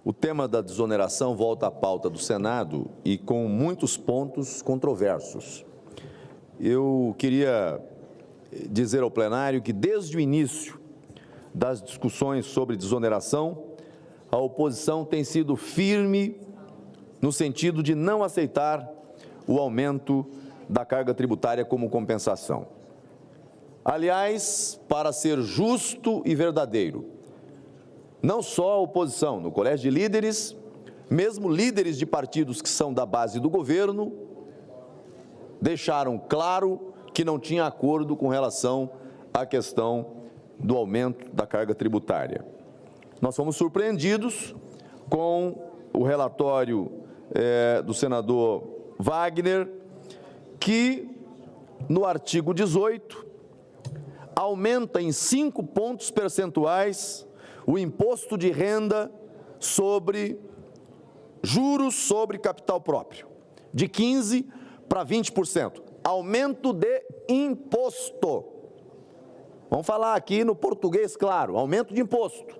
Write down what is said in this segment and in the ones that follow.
O tema da desoneração volta à pauta do Senado e com muitos pontos controversos. Eu queria dizer ao plenário que, desde o início das discussões sobre desoneração, a oposição tem sido firme no sentido de não aceitar o aumento da carga tributária como compensação. Aliás, para ser justo e verdadeiro, não só a oposição, no Colégio de Líderes, mesmo líderes de partidos que são da base do governo, deixaram claro que não tinha acordo com relação à questão do aumento da carga tributária. Nós fomos surpreendidos com o relatório do senador Wagner, que no artigo 18 aumenta em 5 pontos percentuais o imposto de renda sobre juros sobre capital próprio, de 15% para 20%. Aumento de imposto. Vamos falar aqui no português claro, aumento de imposto.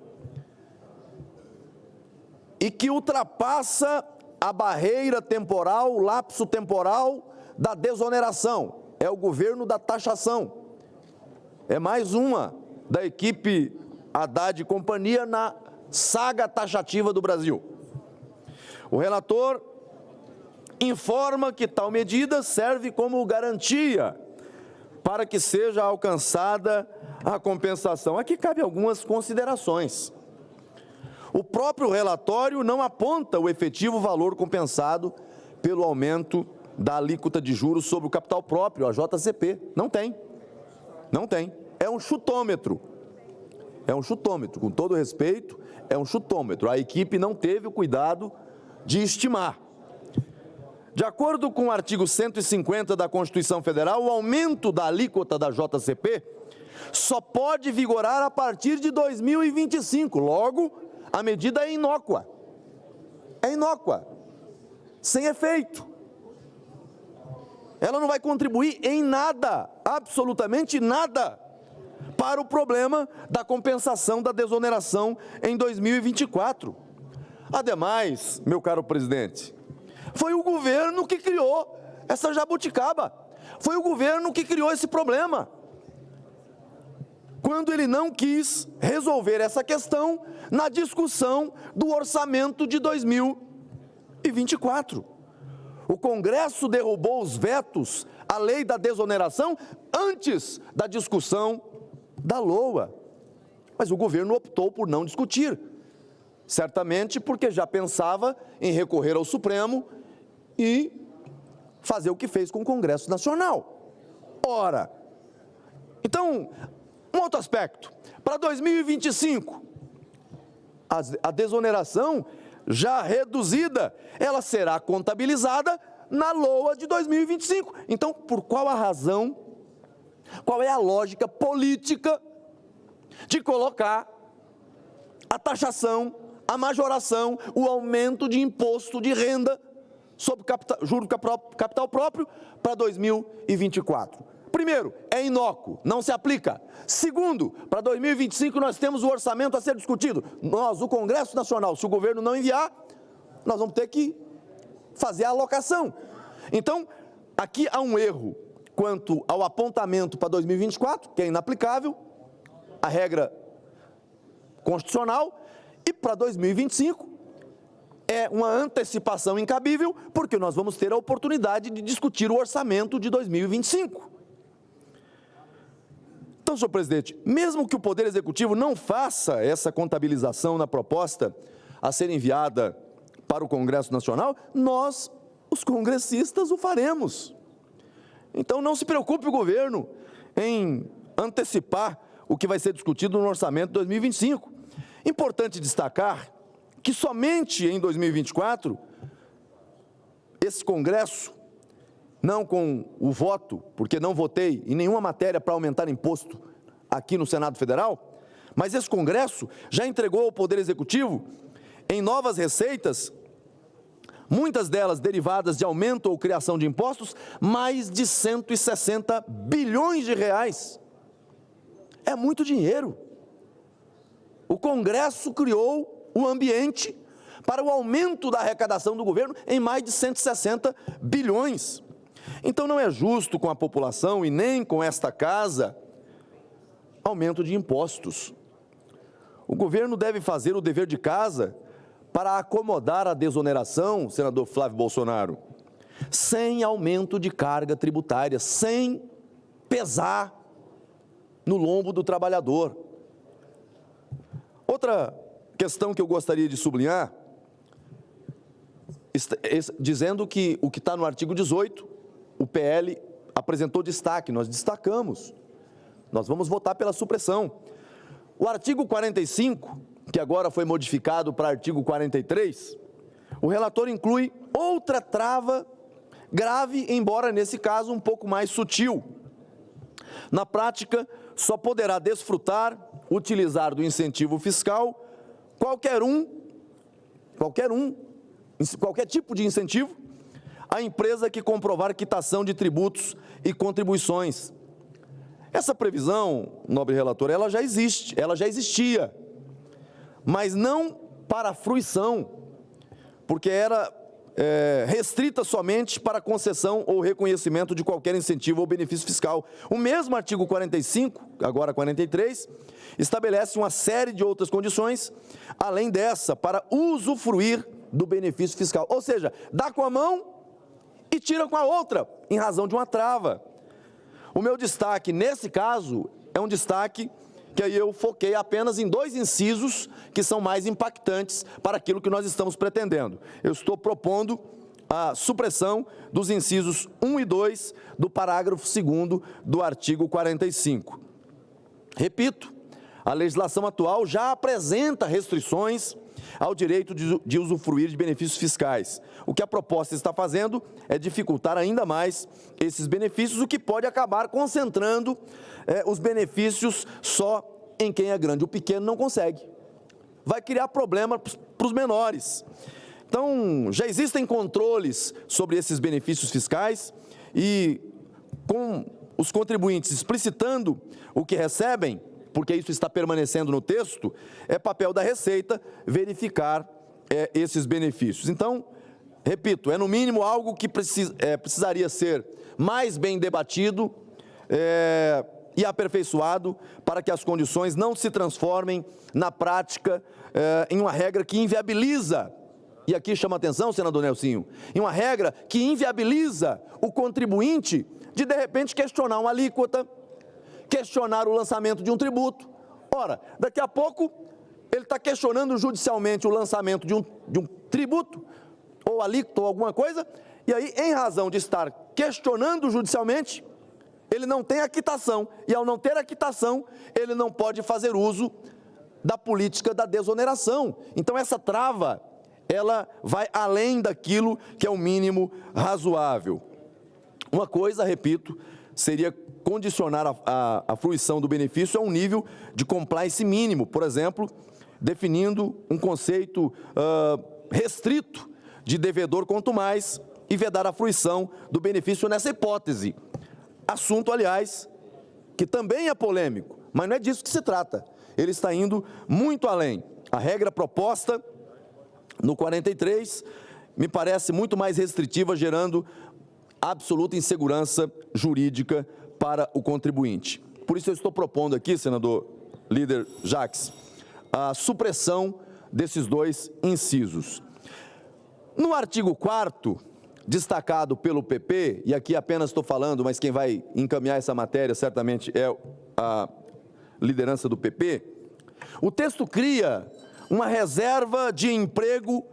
E que ultrapassa a barreira temporal, o lapso temporal da desoneração. É o governo da taxação. É mais uma da equipe Haddad e companhia na saga taxativa do Brasil. O relator informa que tal medida serve como garantia para que seja alcançada a compensação. Aqui cabe algumas considerações. O próprio relatório não aponta o efetivo valor compensado pelo aumento da alíquota de juros sobre o capital próprio, a JCP. Não tem. Não tem. É um chutômetro. É um chutômetro, com todo respeito, é um chutômetro. A equipe não teve o cuidado de estimar. De acordo com o artigo 150 da Constituição Federal, o aumento da alíquota da JCP só pode vigorar a partir de 2025. Logo, a medida é inócua. É inócua, sem efeito. Ela não vai contribuir em nada, absolutamente nada, para o problema da compensação da desoneração em 2024. Ademais, meu caro presidente, foi o governo que criou essa jabuticaba, foi o governo que criou esse problema, quando ele não quis resolver essa questão na discussão do orçamento de 2024. O Congresso derrubou os vetos à lei da desoneração antes da discussão da LOA, mas o governo optou por não discutir, certamente porque já pensava em recorrer ao Supremo e fazer o que fez com o Congresso Nacional. Ora, então, um outro aspecto, para 2025, a desoneração já reduzida, ela será contabilizada na LOA de 2025. Então, por qual a razão, qual é a lógica política de colocar a taxação, a majoração, o aumento de imposto de renda sobre juros capital próprio para 2024? Primeiro, é inócuo, não se aplica. Segundo, para 2025 nós temos o orçamento a ser discutido. Nós, o Congresso Nacional, se o governo não enviar, nós vamos ter que fazer a alocação. Então, aqui há um erro quanto ao apontamento para 2024, que é inaplicável, a regra constitucional, e para 2025 é uma antecipação incabível, porque nós vamos ter a oportunidade de discutir o orçamento de 2025. Então, senhor presidente, mesmo que o Poder Executivo não faça essa contabilização na proposta a ser enviada para o Congresso Nacional, nós, os congressistas, o faremos. Então, não se preocupe o governo em antecipar o que vai ser discutido no orçamento de 2025. Importante destacar que somente em 2024, esse Congresso, não com o voto, porque não votei em nenhuma matéria para aumentar imposto aqui no Senado Federal, mas esse Congresso já entregou ao Poder Executivo, em novas receitas, muitas delas derivadas de aumento ou criação de impostos, mais de 160 bilhões de reais. É muito dinheiro. O Congresso criou o ambiente para o aumento da arrecadação do governo em mais de 160 bilhões. Então não é justo com a população e nem com esta casa aumento de impostos. O governo deve fazer o dever de casa para acomodar a desoneração, senador Flávio Bolsonaro, sem aumento de carga tributária, sem pesar no lombo do trabalhador. Outra questão que eu gostaria de sublinhar, dizendo que o que está no artigo 18, o PL apresentou destaque, nós destacamos, nós vamos votar pela supressão. O artigo 45, que agora foi modificado para artigo 43, o relator inclui outra trava grave, embora nesse caso um pouco mais sutil. Na prática, só poderá desfrutar, utilizar do incentivo fiscal qualquer tipo de incentivo, a empresa que comprovar quitação de tributos e contribuições. Essa previsão, nobre relator, ela já existia, mas não para a fruição, porque era restrita somente para concessão ou reconhecimento de qualquer incentivo ou benefício fiscal. O mesmo artigo 45, agora 43, estabelece uma série de outras condições, além dessa, para usufruir do benefício fiscal. Ou seja, dá com a mão e tira com a outra, em razão de uma trava. O meu destaque, nesse caso, é um destaque que aí eu foquei apenas em dois incisos que são mais impactantes para aquilo que nós estamos pretendendo. Eu estou propondo a supressão dos incisos 1 e 2 do parágrafo 2º do artigo 45. Repito, a legislação atual já apresenta restrições ao direito de usufruir de benefícios fiscais. O que a proposta está fazendo é dificultar ainda mais esses benefícios, o que pode acabar concentrando os benefícios só em quem é grande. O pequeno não consegue. Vai criar problema para os menores. Então, já existem controles sobre esses benefícios fiscais e, com os contribuintes explicitando o que recebem, porque isso está permanecendo no texto, é papel da Receita verificar esses benefícios. Então, repito, é no mínimo algo que precisaria ser mais bem debatido e aperfeiçoado para que as condições não se transformem na prática em uma regra que inviabiliza, e aqui chama a atenção, senador Nelsinho, em uma regra que inviabiliza o contribuinte de repente questionar uma alíquota, questionar o lançamento de um tributo. Ora, daqui a pouco ele está questionando judicialmente o lançamento de um tributo, ou alíquota, ou alguma coisa, e aí, em razão de estar questionando judicialmente, ele não tem a quitação, e ao não ter a quitação, ele não pode fazer uso da política da desoneração. Então, essa trava, ela vai além daquilo que é o mínimo razoável. Uma coisa, repito, seria condicionar a fruição do benefício a um nível de compliance mínimo, por exemplo, definindo um conceito restrito de devedor quanto mais e vedar a fruição do benefício nessa hipótese. Assunto, aliás, que também é polêmico, mas não é disso que se trata. Ele está indo muito além. A regra proposta no 43 me parece muito mais restritiva, gerando absoluta insegurança jurídica para o contribuinte. Por isso eu estou propondo aqui, senador líder Jacques, a supressão desses dois incisos. No artigo 4º, destacado pelo PP, e aqui apenas estou falando, mas quem vai encaminhar essa matéria certamente é a liderança do PP, o texto cria uma reserva de emprego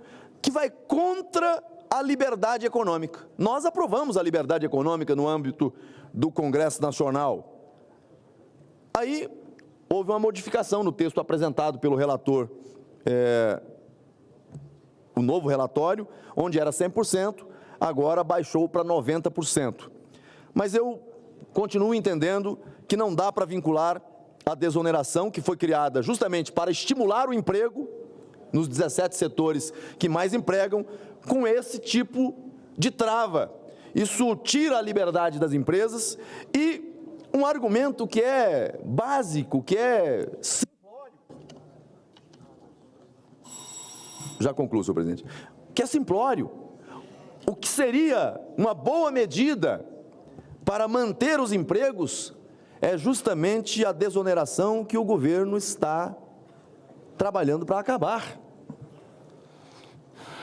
que vai contra a liberdade econômica. Nós aprovamos a liberdade econômica no âmbito do Congresso Nacional. Aí houve uma modificação no texto apresentado pelo relator, o novo relatório, onde era 100%, agora baixou para 90%. Mas eu continuo entendendo que não dá para vincular a desoneração, que foi criada justamente para estimular o emprego nos 17 setores que mais empregam, com esse tipo de trava. Isso tira a liberdade das empresas e um argumento que é básico, que é simbólico. já concluo, senhor presidente, que é simplório. O que seria uma boa medida para manter os empregos é justamente a desoneração que o governo está trabalhando para acabar,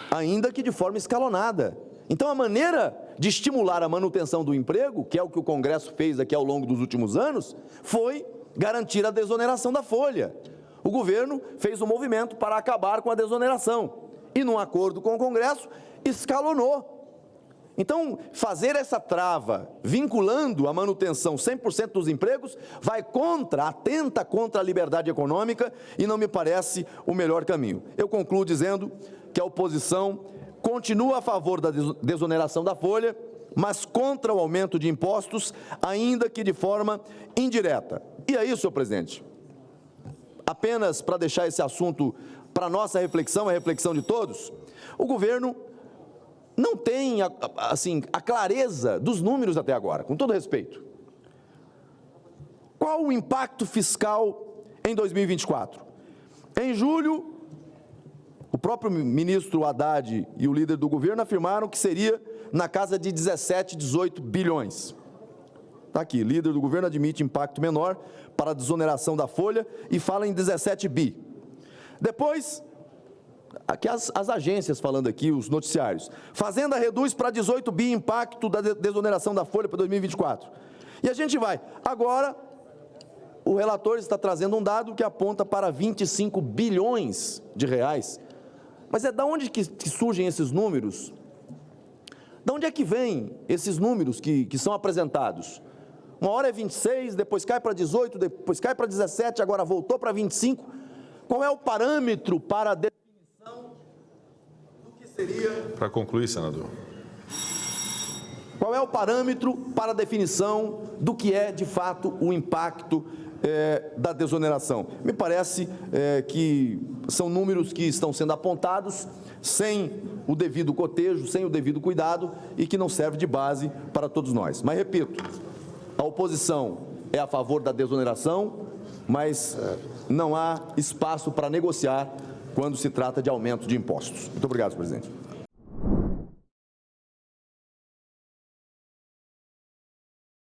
ainda que de forma escalonada. Então, a maneira de estimular a manutenção do emprego, que é o que o Congresso fez aqui ao longo dos últimos anos, foi garantir a desoneração da folha. O governo fez um movimento para acabar com a desoneração e, num acordo com o Congresso, escalonou. Então, fazer essa trava, vinculando a manutenção 100% dos empregos, atenta contra a liberdade econômica e não me parece o melhor caminho. Eu concluo dizendo que a oposição continua a favor da desoneração da folha, mas contra o aumento de impostos, ainda que de forma indireta. E aí, senhor presidente, apenas para deixar esse assunto para nossa reflexão, a reflexão de todos, o governo não tem, assim, a clareza dos números até agora, com todo respeito. Qual o impacto fiscal em 2024? Em julho, o próprio ministro Haddad e o líder do governo afirmaram que seria na casa de 17, 18 bilhões. Está aqui, líder do governo admite impacto menor para a desoneração da folha e fala em 17 bi. Depois, aqui as agências falando aqui, os noticiários. Fazenda reduz para 18 bi impacto da desoneração da folha para 2024. E a gente vai. Agora, o relator está trazendo um dado que aponta para 25 bilhões de reais. Mas é da onde que surgem esses números? De onde é que vêm esses números que são apresentados? Uma hora é 26, depois cai para 18, depois cai para 17, agora voltou para 25. Qual é o parâmetro para a definição do que seria... Para concluir, senador. Qual é o parâmetro para a definição do que é, de fato, o impacto da desoneração? Me parece que são números que estão sendo apontados sem o devido cotejo, sem o devido cuidado e que não serve de base para todos nós. Mas, repito, a oposição é a favor da desoneração, mas não há espaço para negociar quando se trata de aumento de impostos. Muito obrigado, senhor presidente.